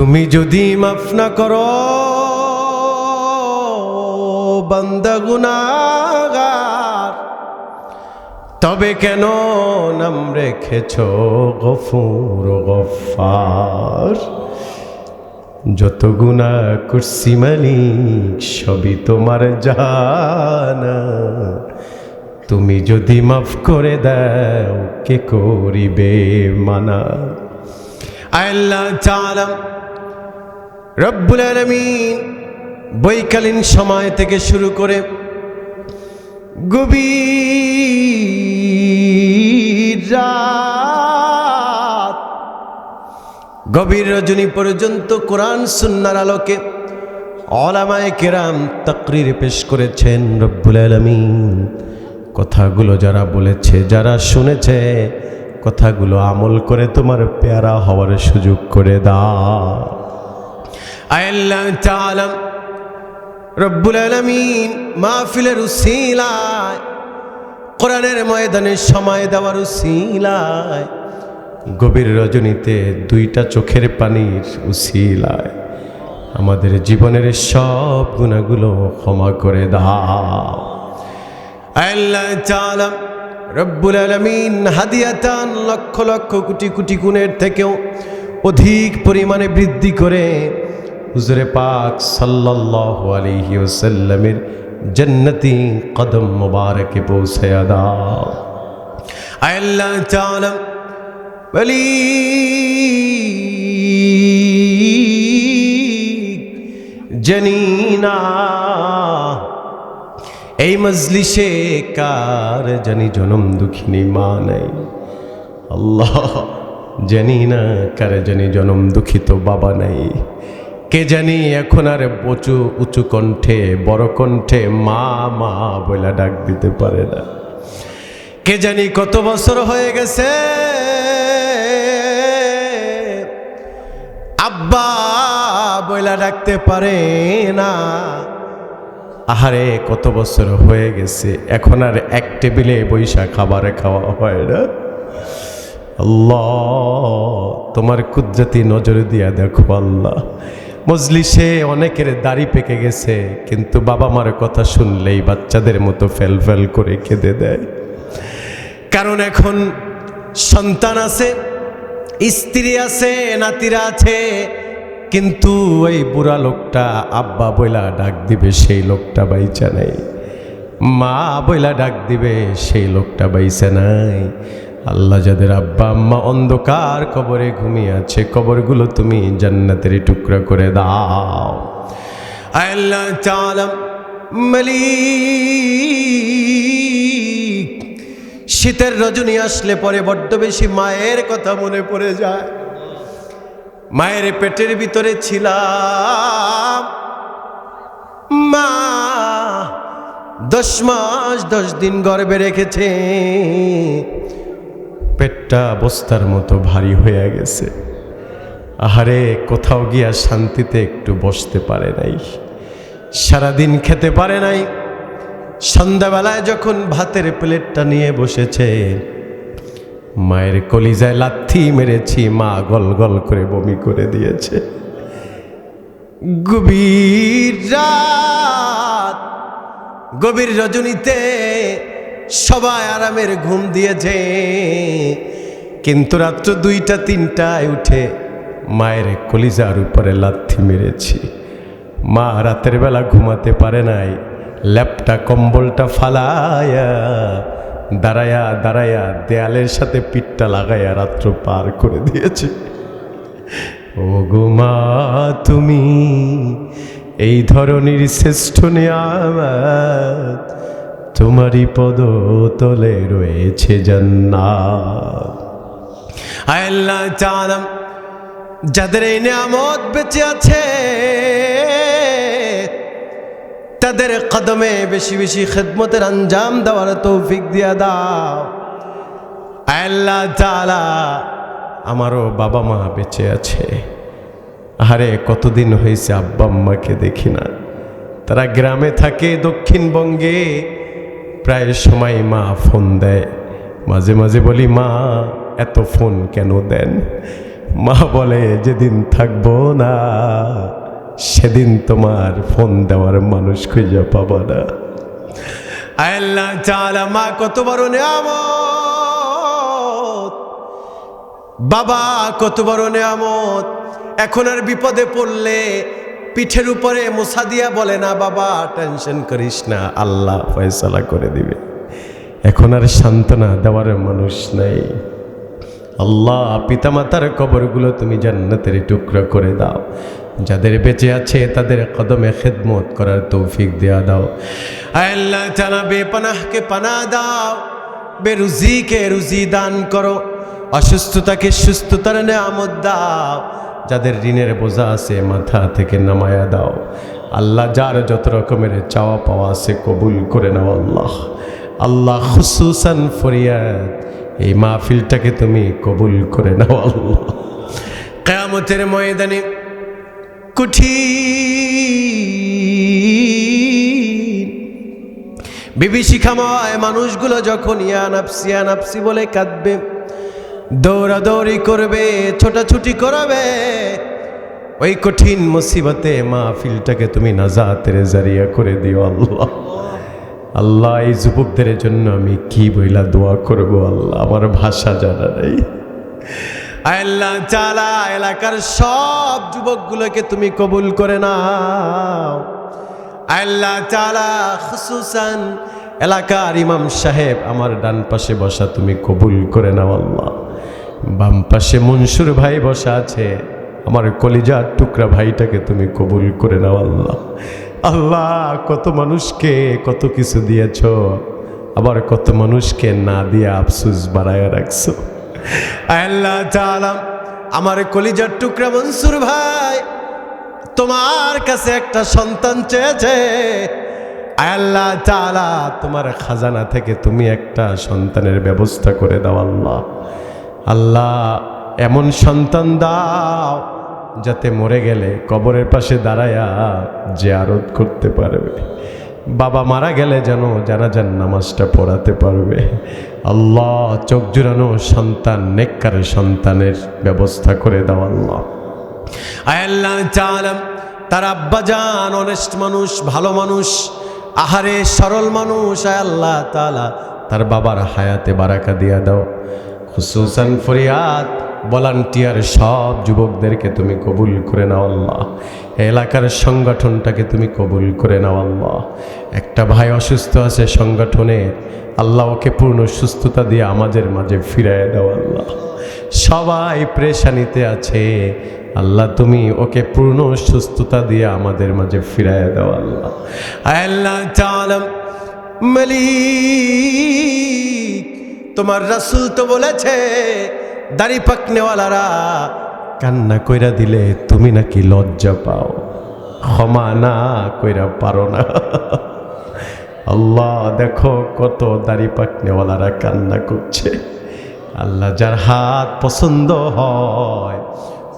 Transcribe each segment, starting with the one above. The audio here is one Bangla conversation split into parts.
তুমি যদি মাফ না করো বান্দা গুনাহগার, তবে কেন নাম রেখেছো গফুর গফফার। যত গুনাহ করছি মালিক সবই তোমার জানা, তুমি যদি মাফ করে দাও কে করিবে মানা। আল্লাহ তাআলা রব্বুল আলামিন বৈকালীন সময় থেকে শুরু করে গভীর রাত, গভীর রজনী পর্যন্ত কোরআন সুন্নাহর আলোকে উলামায়ে কেরাম তাকরীর পেশ করেছেন। রব্বুল আলামিন কথাগুলো যারা বলেছে, যারা শুনেছে, কথাগুলো আমল করে তোমার পেয়ারা হওয়ার সুযোগ করে দাও। আল্লাহ তাআলা রব্বুল আলামিন মাহফিলের উসিলায়, কোরআনের ময়দানে সময় দেওয়ার উসিলায়, গভীর রজনীতে দুইটা চোখের পানির উসিলায় আমাদের জীবনের সব গুনাহগুলো ক্ষমা করে দাও। আল্লাহ তাআলা রব্বুল আলামিন হাদিয়াতান লক্ষ লক্ষ কোটি কোটি গুণের থেকেও অধিক পরিমাণে বৃদ্ধি করে হুজুরে পাক সাল্লাল্লাহু আলাইহি ওয়াসাল্লামের জান্নাতি কদম মুবারকে পৌঁছায়া দাও। আল্লাহ তাআলা বলি জানিনা এই মজলিসে কার জানি জনম দুঃখিনী মা নাই। আল্লাহ জানি না কার জানি জনম দুঃখিত বাবা নাই। কে জানি এখন আর উঁচু কণ্ঠে বড় কণ্ঠে মা মা বলে ডাক দিতে পারে না। কে জানি কত বছর হয়ে গেছে আব্বা বলে ডাকতে পারে না। আহারে কত বছর হয়ে গেছে এখন আর এক টেবিলে বৈশা খাবার খাওয়া হয় না। আল্লাহ তোমার কুদরতি নজর দিয়া দেখো আল্লাহ, মজলিসে অনেকের দাড়ি পেকে গেছে, কিন্তু বাবা মার কথা শুনলেই বাচ্চাদের মতো ফেল ফেল করে কেঁদে দেয়। কারণ এখন সন্তান আছে, স্ত্রী আছে, নাতিরা আছে, কিন্তু ওই বুড়া লোকটা আব্বা বইলা ডাক দিবে সেই লোকটা বাইচা নাই, মা বইলা ডাক দিবে সেই লোকটা বাইচা নাই। আল্লাহ যাদের আব্বা আম্মা অন্ধকার কবরে ঘুমিয়ে আছে, কবরগুলো তুমি জান্নাতের টুকরা করে দাও। আল্লাহ তাআলা মালিক শীতের রজনী আসলে পরে বড্ড বেশি মায়ের কথা মনে পড়ে যায়। মায়ের পেটের ভিতরে ছিলাম, মা 10 মাস 10 দিন গর্ভে রেখেছে, পেটটা বস্তার মতো ভারী হয়ে গেছে। আহারে কোথাও গিয়া শান্তিতে একটু বসতে পারে নাই, সারাদিন খেতে পারে নাই। সন্ধ্যাবেলায় যখন ভাতের প্লেটটা নিয়ে বসেছে, মায়ের কলিজায় লাথি মেরেছি, মা গল গল করে বমি করে দিয়েছে। গভীর রাত, গভীর রজনীতে সবাই আরামের ঘুম দিয়েছে, কিন্তু রাত্র 2টা 3টায় উঠে মায়ের কলিজার উপরে লাথি মেরেছি। মা রাতের বেলা ঘুমাতে পারে নাই, ল্যাপটা কম্বলটা ফালায়া দাঁড়ায়া দাঁড়ায়া দেয়ালের সাথে পিঠটা লাগাইয়া রাত্র পার করে দিয়েছে। ও গো মা তুমি এই ধরনের শ্রেষ্ঠ নিয়ামত, তোমারই পদ তলে রয়েছে জান্নাত। আল্লাহ তাআলা যাদের এই নিয়ামত বেঁচে আছে তাদের কদমে বেশি বেশি খিদমতের আঞ্জাম দেওয়ার তৌফিক দিয়া দাও। আল্লাহ তাআলা আমারও বাবা মা বেঁচে আছে, আরে কতদিন হয়েছে আব্বা আম্মাকে দেখি না। তারা গ্রামে থাকে দক্ষিণবঙ্গে, প্রায় সময় মা ফোন দেয়। মাঝে মাঝে বলি মা এত ফোন কেন দেন? মা বলে যেদিন থাকবো না সেদিন তোমার ফোন দেওয়ার মানুষ খুঁজে পাবা না। আল্লাহ তাআলা মা কত বড় নিয়ামত, বাবা কত বড় নিয়ামত। এখন আর বিপদে পড়লে পিঠের উপরে মোছা দিয়া বলে না, বাবা টেনশন করিস না, আল্লাহ ফয়সালা করে দিবে। এখন আর সান্ত্বনা দেওয়ার মানুষ নাই। আল্লাহ পিতামাতার কবরগুলো তুমি জান্নাতের টুকরা করে দাও, যাদের বেঁচে আছে তাদের কদমে খেদমত করার তৌফিক দেয়া দাও। আল্লাহ তাআলা বেপানাহকে পানাহ দাও, বেরুজিকে রুজি দান করো, অসুস্থতাকে সুস্থতার নেয়ামত দাও, যাদের ঋণের বোঝা আছে মাথা থেকে নামায়া দাও। আল্লাহ যার যত রকমের চাওয়া পাওয়া আছে কবুল করে নাও। আল্লাহ আল্লাহ খুসুসান ফরিয়াদ এই মাহফিলটাকে তুমি কবুল করে নাও। আল্লাহ কিয়ামতের ময়দানে কঠিন বিভীষিকাময় মানুষগুলো যখন ইয়া নাফসি বলে কাঁদবে, দৌড়াদৌড়ি করবে, ছোটাছুটি করবে, ওই কঠিন মুসিবতে মাহফিলটাকে তুমি নাজাতের জারিয়া করে দিও। আল্লাহ আল্লাহ এই যুবকদের জন্য আমি কি বইলা দোয়া করব, আল্লাহ আমার ভাষা জানা নেই। আল্লাহ তাআলা এলাকার সব যুবকগুলোকে তুমি কবুল করে নাও। আল্লাহ তাআলা খুসুসান এলাকার ইমাম সাহেব আমার ডান পাশে বসা তুমি কবুল করে নাও। আল্লাহ বাম পাশে মনসুর ভাই বসা আছে, আমার কলিজার টুকরা ভাইটাকে তুমি কবুল করে নাও। আল্লাহ আল্লাহ কত মানুষকে কত কিছু দিয়েছ, আবার কত মানুষকে না দিয়ে আফসোস বাড়ায় রাখছো। আল্লাহ তাআলা আমার কলিজার টুকরা মনসুর ভাই তোমার কাছে একটা সন্তান চেয়েছে। আল্লাহ তাআলা তোমার খাজানা থেকে তুমি একটা সন্তানের ব্যবস্থা করে দাও। আল্লাহ আল্লাহ এমন সন্তান দাও যাতে মরে গেলে কবরের পাশে দাঁড়ায়া জিয়ারত করতে পারবে, বাবা মারা গেলে যেন জানাজার নামাজটা পড়াতে পারবে। আল্লাহ চোখ জুড়ানো সন্তান, নেককার সন্তানের ব্যবস্থা করে দাও। আল্লাহ আল্লাহ তাআলা তার আব্বাজান অনেস্ট মানুষ, ভালো মানুষ, আহারে সরল মানুষ। আল্লাহ তাআলা তার বাবার হায়াতে বারাকা দিয়া দাও। খুসুসান ফরিয়াদ ভলান্টিয়ার সব যুবকদেরকে তুমি কবুল করে নাও। আল্লাহ এলাকার সংগঠনটাকে তুমি কবুল করে নাও। আল্লাহ একটা ভাই অসুস্থ আছে সংগঠনের, আল্লাহ ওকে পূর্ণ সুস্থতা দিয়ে আমাদের মাঝে ফিরাইয়া দাও। আল্লাহ সবাই পেরেশানিতে আছে, আল্লাহ তুমি ওকে পূর্ণ সুস্থতা দিয়ে আমাদের মাঝে ফিরাইয়া দাও। আল্লাহ আল্লাহ তাআলা মালিক তোমার রাসূল তো বলেছে দাড়ি পাকনেওয়ালারা কান্না কইরা দিলে তুমি নাকি লজ্জা পাও, ক্ষমা না কইরা পারো না। আল্লাহ দেখো কত দাড়ি পাকনেওয়ালারা কান্না করছে। আল্লাহ যার হাত পছন্দ হয়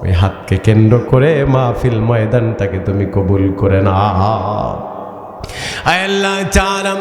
ওই হাতকে কেন্দ্র করে মাহফিল ময়দানটাকে তুমি কবুল করে নাও। আল্লাহ তাআলা